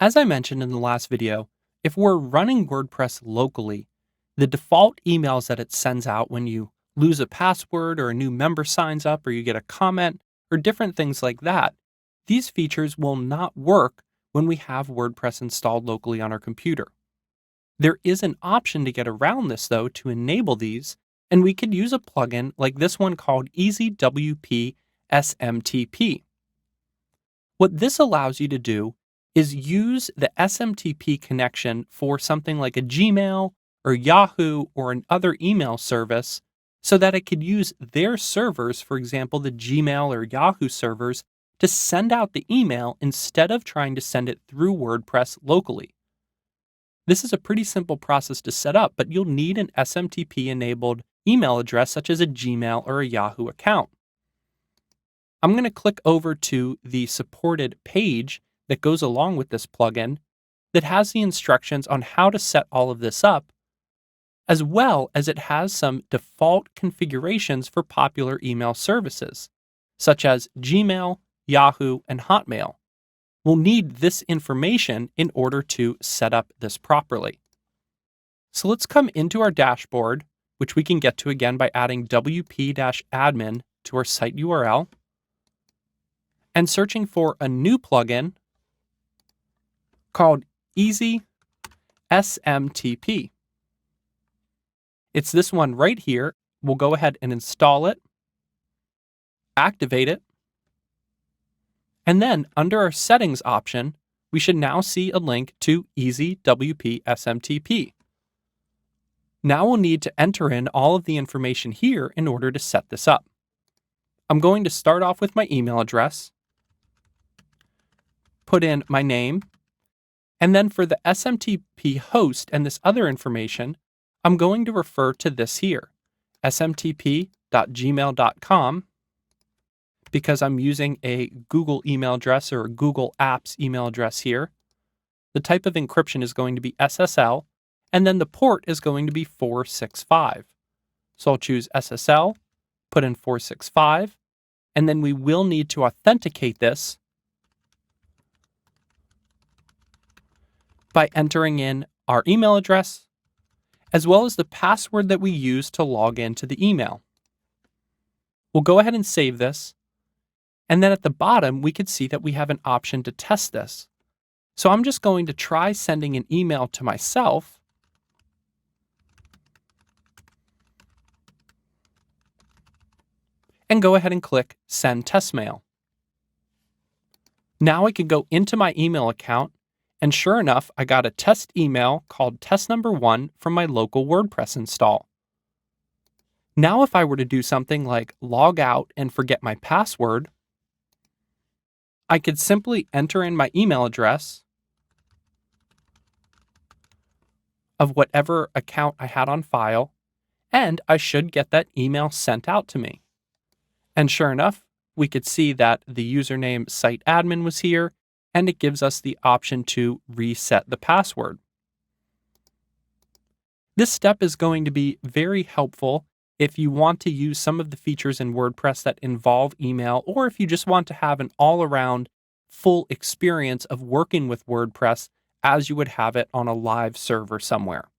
As I mentioned in the last video, if we're running WordPress locally, the default emails that it sends out when you lose a password or a new member signs up or you get a comment or different things like that, these features will not work when we have WordPress installed locally on our computer. There is an option to get around this though to enable these, and we could use a plugin like this one called EasyWP SMTP. What this allows you to do is use the SMTP connection for something like a Gmail or Yahoo or another email service so that it could use their servers, for example, the Gmail or Yahoo servers, to send out the email instead of trying to send it through WordPress locally. This is a pretty simple process to set up, but you'll need an SMTP-enabled email address such as a Gmail or a Yahoo account. I'm going to click over to the supported page that goes along with this plugin that has the instructions on how to set all of this up, as well as it has some default configurations for popular email services, such as Gmail, Yahoo, and Hotmail. We'll need this information in order to set up this properly. So let's come into our dashboard, which we can get to again by adding wp-admin to our site URL, and searching for a new plugin called Easy SMTP. It's this one right here. We'll go ahead and install it, activate it, and then under our settings option, we should now see a link to Easy WP SMTP. Now we'll need to enter in all of the information here in order to set this up. I'm going to start off with my email address, put in my name, and then for the SMTP host and this other information, I'm going to refer to this here, smtp.gmail.com, because I'm using a Google email address or a Google Apps email address here. The type of encryption is going to be SSL, and then the port is going to be 465. So I'll choose SSL, put in 465, and then we will need to authenticate this by entering in our email address, as well as the password that we use to log into the email. We'll go ahead and save this. And then at the bottom, we could see that we have an option to test this. So I'm just going to try sending an email to myself. And go ahead and click Send Test Mail. Now I can go into my email account, and sure enough, I got a test email called test number 1 from my local WordPress install. Now if I were to do something like log out and forget my password, I could simply enter in my email address of whatever account I had on file, and I should get that email sent out to me. And sure enough, we could see that the username site admin was here, and it gives us the option to reset the password. This step is going to be very helpful if you want to use some of the features in WordPress that involve email, or if you just want to have an all-around full experience of working with WordPress as you would have it on a live server somewhere.